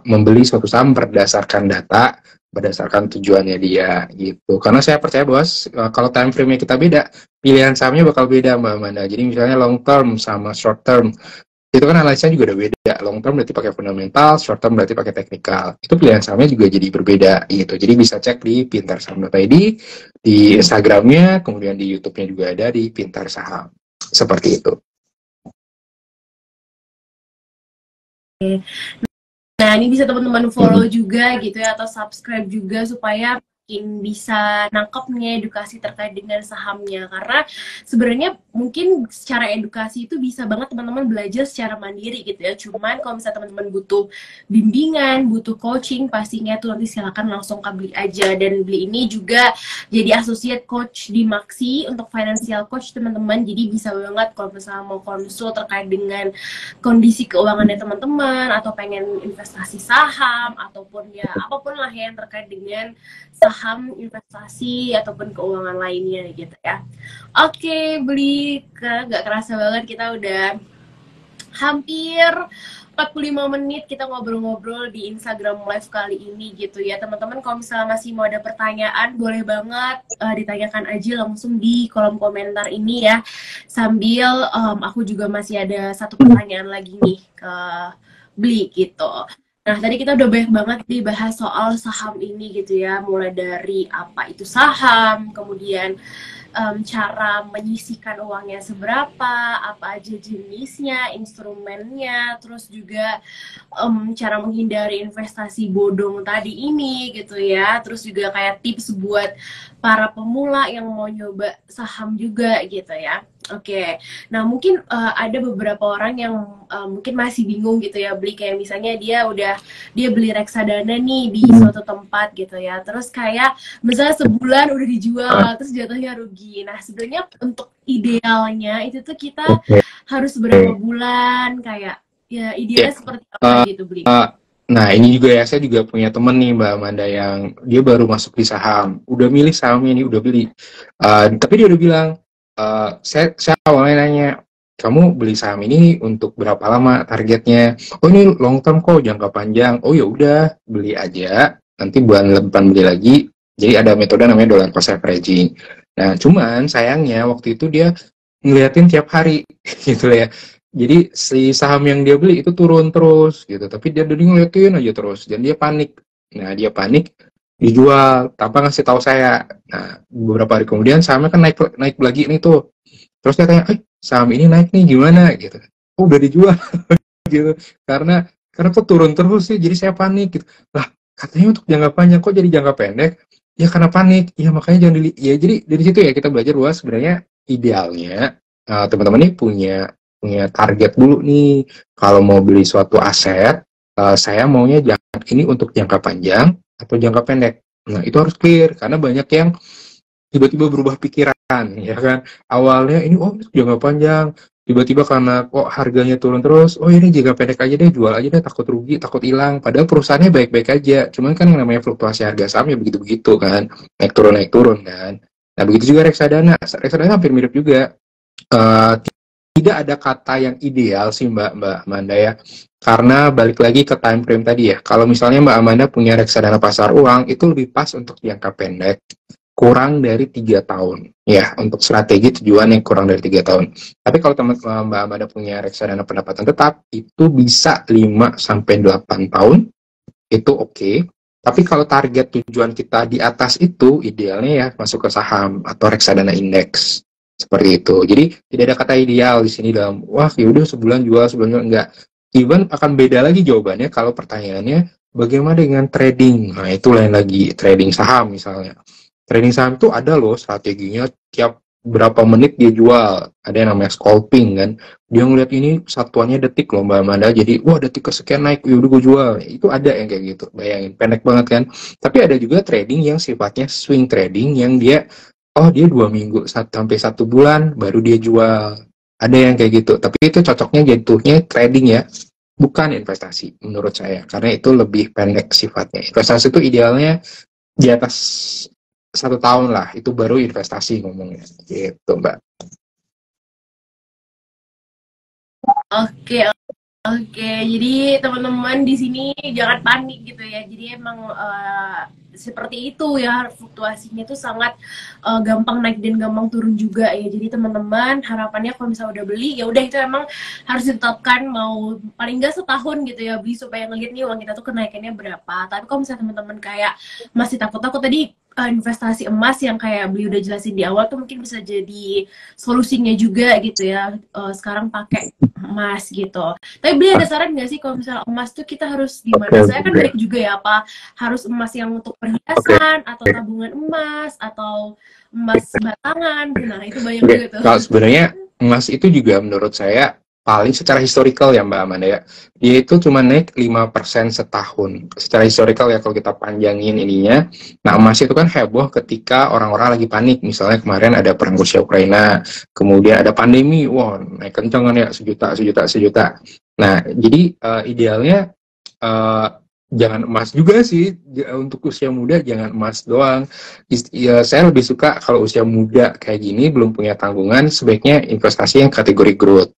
membeli suatu saham berdasarkan data, berdasarkan tujuannya dia gitu. Karena saya percaya bahwa kalau time frame-nya kita beda, pilihan sahamnya bakal beda Mbak Amanda. Jadi misalnya long term sama short term itu kan analisanya juga udah beda. Long term berarti pakai fundamental, short term berarti pakai teknikal. Itu pilihan sahamnya juga jadi berbeda gitu. Jadi bisa cek di pintarsaham.id, di Instagramnya, kemudian di YouTube-nya juga ada di Pintar Saham. Seperti itu. Nah, ini bisa teman-teman follow juga gitu ya, atau subscribe juga supaya makin bisa nangkep nih edukasi terkait dengan sahamnya. Karena sebenarnya mungkin secara edukasi itu bisa banget teman-teman belajar secara mandiri gitu ya. Cuman kalau misalnya teman-teman butuh bimbingan, butuh coaching, pastinya tuh nanti silakan langsung ke Bli aja. Dan Bli ini juga jadi associate coach di Maksi untuk financial coach teman-teman. Jadi bisa banget kalau misalnya mau konsul terkait dengan kondisi keuangannya teman-teman, atau pengen investasi saham, ataupun ya apapun lah yang terkait dengan saham, investasi, ataupun keuangan lainnya gitu ya. Oke, Bli, gak kerasa banget kita udah hampir 45 menit kita ngobrol-ngobrol di Instagram Live kali ini gitu ya. Teman-teman kalau misalnya masih mau ada pertanyaan, boleh banget ditanyakan aja langsung di kolom komentar ini ya. Sambil aku juga masih ada satu pertanyaan lagi nih ke Bli gitu. Nah, tadi kita udah banyak banget dibahas soal saham ini gitu ya. Mulai dari apa itu saham, kemudian cara menyisihkan uangnya seberapa, apa aja jenisnya, instrumennya, terus juga cara menghindari investasi bodong tadi ini gitu ya. Terus juga kayak tips buat para pemula yang mau nyoba saham juga gitu ya. Oke, nah mungkin ada beberapa orang yang mungkin masih bingung gitu ya, beli kayak misalnya dia beli reksadana nih di suatu tempat gitu ya, terus kayak misalnya sebulan udah dijual, terus jatuhnya rugi. Nah sebenarnya untuk idealnya itu tuh kita harus berapa bulan, kayak ya idealnya seperti apa gitu beli. Nah ini juga ya, saya juga punya temen nih Mbak Amanda yang dia baru masuk di saham, udah milih sahamnya ini, udah beli, tapi dia udah bilang, saya awalnya nanya, kamu beli saham ini untuk berapa lama targetnya? Oh ini long term kok, jangka panjang. Oh ya udah, beli aja, nanti bulan depan beli lagi. Jadi ada metode namanya dollar cost averaging. Nah cuman sayangnya waktu itu dia ngeliatin tiap hari gitu ya. Jadi si saham yang dia beli itu turun terus gitu, tapi dia dari ngeliatin aja terus, dan dia panik. Nah dia panik, dijual tanpa ngasih tahu saya. Nah beberapa hari kemudian sahamnya kan naik lagi nih tuh. Terus dia tanya, saham ini naik nih gimana gitu? Oh udah dijual gitu. Karena kok turun terus sih, jadi saya panik gitu. Lah katanya untuk jangka panjang, kok jadi jangka pendek? Ya karena panik. Ya makanya jangan ya jadi dari situ ya kita belajar bahwa sebenarnya idealnya teman-teman ini punya target dulu nih. Kalau mau beli suatu aset, saya maunya ini untuk jangka panjang atau jangka pendek. Nah itu harus clear, karena banyak yang tiba-tiba berubah pikiran, ya kan? Awalnya ini jangka panjang, tiba-tiba karena kok harganya turun terus, ini jangka pendek aja deh, jual aja deh, takut rugi, takut hilang. Padahal perusahaannya baik-baik aja, cuman kan yang namanya fluktuasi harga saham ya begitu-begitu kan, naik turun kan. Nah begitu juga reksadana hampir mirip juga. Tidak ada kata yang ideal sih Mbak Amanda ya, karena balik lagi ke time frame tadi ya. Kalau misalnya Mbak Amanda punya reksadana pasar uang, itu lebih pas untuk jangka pendek, kurang dari 3 tahun ya, untuk strategi tujuan yang kurang dari 3 tahun. Tapi kalau teman-teman Mbak Amanda punya reksadana pendapatan tetap, itu bisa 5-8 tahun, itu oke. Tapi kalau target tujuan kita di atas itu, idealnya ya masuk ke saham atau reksadana indeks. Seperti itu. Jadi tidak ada kata ideal di sini dalam yaudah sebulan jual enggak. Even akan beda lagi jawabannya kalau pertanyaannya bagaimana dengan trading. Nah itu lain lagi, trading saham misalnya. Trading saham itu ada loh strateginya, tiap berapa menit dia jual. Ada yang namanya scalping kan. Dia ngeliat ini satuannya detik loh Mbak Amanda. Jadi detik kesekian naik, yaudah gue jual. Itu ada yang kayak gitu. Bayangin, pendek banget kan. Tapi ada juga trading yang sifatnya swing trading, yang dia dia 2 minggu sampai 1 bulan baru dia jual. Ada yang kayak gitu. Tapi itu cocoknya jatuhnya trading ya, bukan investasi menurut saya. Karena itu lebih pendek sifatnya. Investasi itu idealnya di atas 1 tahun lah, itu baru investasi ngomongnya, gitu Mbak. Oke, oke, jadi teman-teman di sini jangan panik gitu ya. Jadi emang seperti itu ya, fluktuasinya itu sangat gampang naik dan gampang turun juga ya. Jadi teman-teman harapannya kalau misalnya udah beli ya udah itu emang harus ditetapkan mau paling nggak setahun gitu ya beli supaya ngeliat nih uang kita tuh kenaikannya berapa. Tapi kalau misalnya teman-teman kayak masih takut-takut tadi investasi emas yang kayak beli udah jelasin di awal tuh mungkin bisa jadi solusinya juga gitu ya. Sekarang pakai emas gitu. Tapi beli ada saran nggak sih kalau misalnya emas tuh kita harus gimana? Saya kan baik juga ya, apa harus emas yang untuk perhiasan atau tabungan emas atau emas batangan? Nah itu banyak juga tuh. Kalau sebenarnya emas itu juga menurut saya paling secara historical ya Mbak Amanda ya, dia itu cuma naik 5% setahun. Secara historical ya kalau kita panjangin ininya. Nah emas itu kan heboh ketika orang-orang lagi panik. Misalnya kemarin ada perang Rusia Ukraina, kemudian ada pandemi, wah naik kencang kan ya, sejuta. Nah jadi idealnya jangan emas juga sih, untuk usia muda jangan emas doang. Ya, saya lebih suka kalau usia muda kayak gini belum punya tanggungan, sebaiknya investasi yang kategori growth.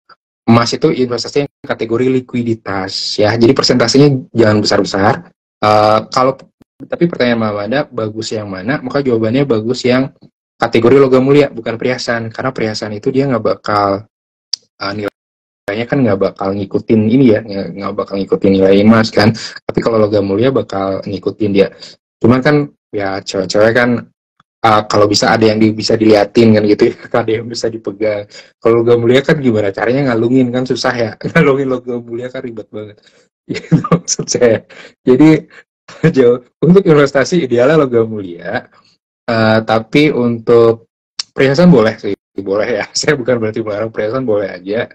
Emas itu investasi yang kategori likuiditas ya, jadi persentasenya jangan besar-besar. Kalau tapi pertanyaan Mbak Amanda, bagus yang mana? Maka jawabannya bagus yang kategori logam mulia, bukan perhiasan, karena perhiasan itu dia nggak bakal nilainya kan nggak bakal ngikutin ini ya, nggak bakal ngikutin nilai emas kan. Tapi kalau logam mulia bakal ngikutin dia. Cuman kan ya cewek-cewek kan kalau bisa ada yang bisa diliatin kan gitu ya, ada yang bisa dipegang. Kalau logam mulia kan gimana caranya ngalungin kan susah ya, ngalungin logam mulia kan ribet banget. Itu maksud saya. Jadi jauh untuk investasi idealnya logam mulia, tapi untuk perhiasan boleh sih, boleh ya. Saya bukan berarti melarang, perhiasan boleh aja.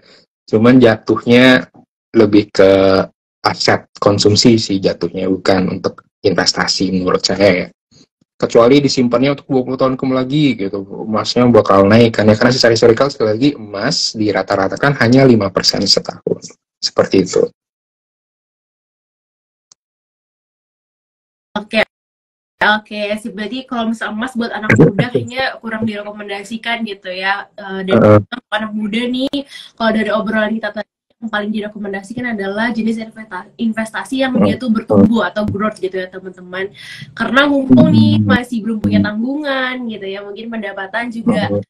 Cuman jatuhnya lebih ke aset konsumsi sih jatuhnya, bukan untuk investasi menurut saya ya. Kecuali disimpannya untuk 20 tahun kemudian lagi gitu, emasnya bakal naik kan ya, karena secara historical sekali lagi emas di rata-ratakan hanya 5% setahun. Seperti itu. Oke. Oke, sih berarti kalau misalnya emas buat anak muda kayaknya kurang direkomendasikan gitu ya. Dan anak muda nih, kalau dari obrolan kita tadi yang paling direkomendasikan adalah jenis investasi yang dia tuh bertumbuh atau growth gitu ya teman-teman. Karena mumpung nih masih belum punya tanggungan gitu ya, mungkin pendapatan juga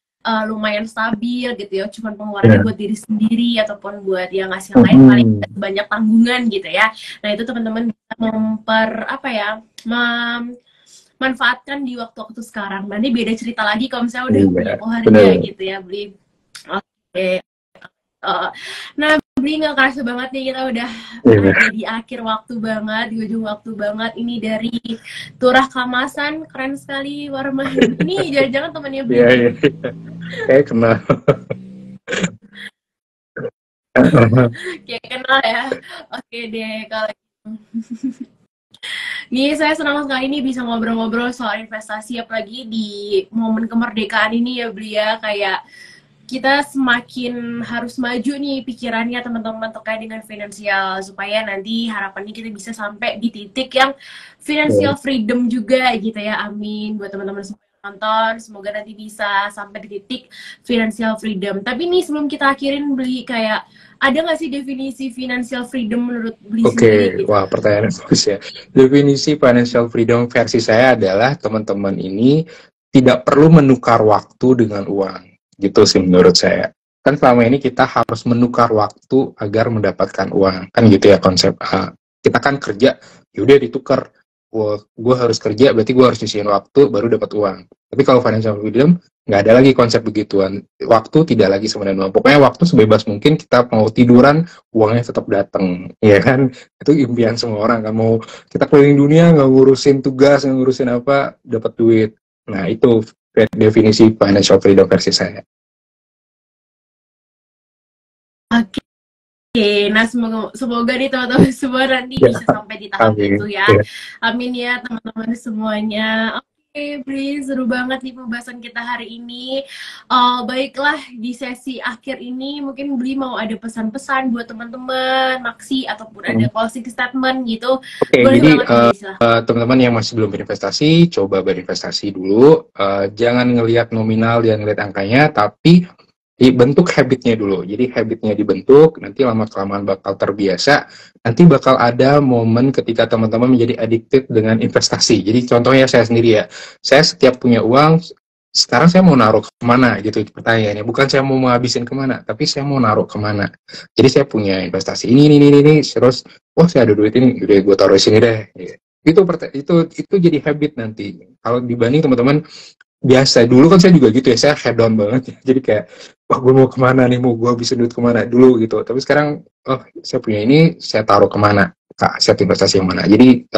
lumayan stabil gitu ya, cuman pengeluarannya buat diri sendiri ataupun buat yang ngasih lain paling banyak tanggungan gitu ya. Nah itu teman-teman bisa manfaatkan di waktu-waktu sekarang. Nanti beda cerita lagi kalau misalnya udah punya keluarga gitu ya, beli. Oke. Nah, beli nggak kerasa banget nih kita udah ada di akhir waktu banget, di ujung waktu banget. Ini dari Turah Kamasan, keren sekali Warman. Ini jangan-jangan temannya beli. Iya. Kayak kenal. Kayak kenal ya. Oke deh kalau nih saya senang sekali nih bisa ngobrol-ngobrol soal investasi apalagi di momen kemerdekaan ini ya Beli ya, kayak kita semakin harus maju nih pikirannya teman-teman terkait dengan finansial supaya nanti harapannya kita bisa sampai di titik yang financial freedom juga gitu ya. Amin buat teman-teman semua yang nonton, semoga nanti bisa sampai di titik financial freedom. Tapi nih sebelum kita akhirin Beli, kayak ada nggak sih definisi financial freedom menurut Beli sendiri? Wah pertanyaan bagus ya. Definisi financial freedom versi saya adalah teman-teman ini tidak perlu menukar waktu dengan uang. Gitu sih menurut saya. Kan selama ini kita harus menukar waktu agar mendapatkan uang. Kan gitu ya konsep. Kita kan kerja, yaudah ditukar. Gue harus kerja, berarti gue harus nyisihin waktu baru dapat uang. Tapi kalau financial freedom, nggak ada lagi konsep begituan. Waktu tidak lagi sama dengan uang. Pokoknya waktu sebebas mungkin kita mau tiduran, uangnya tetap datang. Ya kan? Itu impian semua orang. Kan mau kita keliling dunia, nggak ngurusin tugas, nggak ngurusin apa, dapat duit. Nah itu definisi financial freedom versi saya. Oke, nah semoga nih teman-teman semua nanti bisa sampai di tahap itu ya. Amin ya teman-teman semuanya. Bri, seru banget nih pembahasan kita hari ini. Baiklah, di sesi akhir ini mungkin Bri mau ada pesan-pesan buat teman-teman, Maksi, ataupun ada Hmm. closing statement gitu. Oke, Boleh jadi banget Bri, silahkan. teman-teman yang masih belum berinvestasi, coba berinvestasi dulu. Jangan ngelihat nominal, jangan ngelihat angkanya, tapi dibentuk habitnya dulu. Jadi habitnya dibentuk, nanti lama-kelamaan bakal terbiasa. Nanti bakal ada momen ketika teman-teman menjadi addicted dengan investasi. Jadi contohnya saya sendiri ya, saya setiap punya uang, sekarang saya mau naruh kemana gitu pertanyaannya. Bukan saya mau menghabisin kemana, tapi saya mau naruh kemana. Jadi saya punya investasi ini, terus, wah saya ada duit ini, udah gue taruh di sini deh. Itu jadi habit nanti. Kalau dibanding teman-teman biasa dulu kan saya juga gitu ya, saya head down banget ya, jadi kayak wah gue mau kemana nih, mau gue habisin duit kemana dulu gitu, tapi sekarang oh saya punya ini, saya taruh kemana, kak saya investasi yang mana. Jadi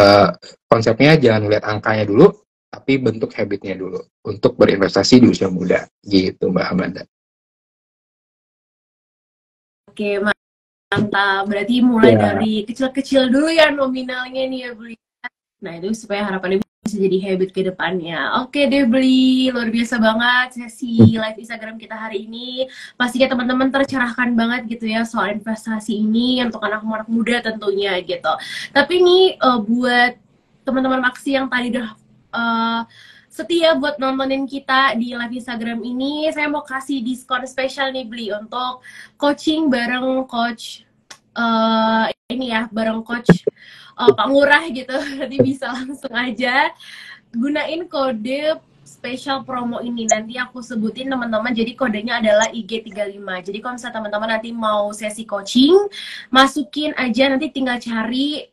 konsepnya jangan lihat angkanya dulu, tapi bentuk habitnya dulu untuk berinvestasi di usia muda gitu Mbak Amanda. Oke, mantap. Berarti mulai Ya, dari kecil-kecil dulu ya nominalnya nih ya, Bri. Nah, itu supaya harapannya bisa jadi habit ke depannya. Oke deh, Beli. Luar biasa banget sesi live Instagram kita hari ini. Pastinya teman-teman tercerahkan banget gitu ya soal investasi ini untuk anak-anak muda tentunya gitu. Tapi ini buat teman-teman Maksi yang tadi udah eh, setia buat nontonin kita di live Instagram ini, saya mau kasih diskon spesial nih, Beli, untuk coaching bareng coach ini ya, bareng coach Pak Ngurah gitu. Nanti bisa langsung aja gunain kode spesial promo ini. Nanti aku sebutin teman-teman, jadi kodenya adalah IG35. Jadi kalau misalnya teman-teman nanti mau sesi coaching, masukin aja, nanti tinggal cari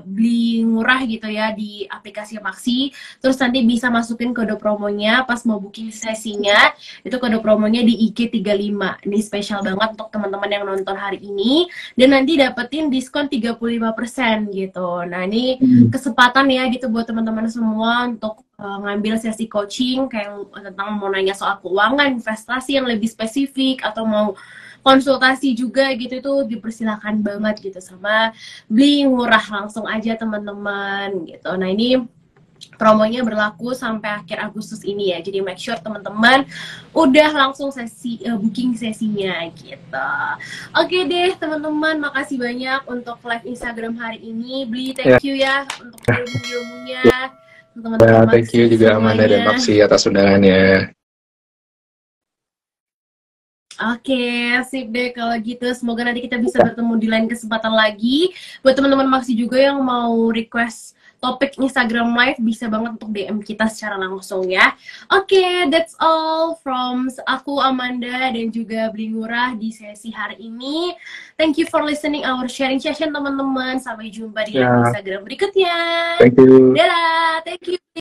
beli murah gitu ya di aplikasi Maxi. Terus nanti bisa masukin kode promonya pas mau booking sesinya. Itu kode promonya di IG35. Ini spesial banget untuk teman-teman yang nonton hari ini. Dan nanti dapetin diskon 35% gitu. Nah, ini kesempatan ya gitu buat teman-teman semua untuk ngambil sesi coaching kayak tentang mau nanya soal keuangan, investasi yang lebih spesifik, atau mau konsultasi juga gitu, itu dipersilakan banget gitu sama Beli Murah. Langsung aja teman-teman gitu. Nah, ini promonya berlaku sampai akhir Agustus ini ya. Jadi make sure teman-teman udah langsung sesi booking sesinya gitu. Oke deh teman-teman, makasih banyak untuk live Instagram hari ini. Beli, ya, thank you ya untuk ilmu-ilmunya. ya, Teman-teman thank you Maksi juga Amanda dan semuanya. Maksi atas undangannya. Oke, sip deh kalau gitu. Semoga nanti kita bisa bertemu di lain kesempatan lagi. Buat teman-teman Maksi juga yang mau request topik Instagram Live, bisa banget untuk DM kita secara langsung ya. Oke, that's all from aku, Amanda, dan juga Beli Ngurah di sesi hari ini. Thank you for listening our sharing session, teman-teman. Sampai jumpa di live Ya, Instagram berikutnya. thank you. Dadah, thank you.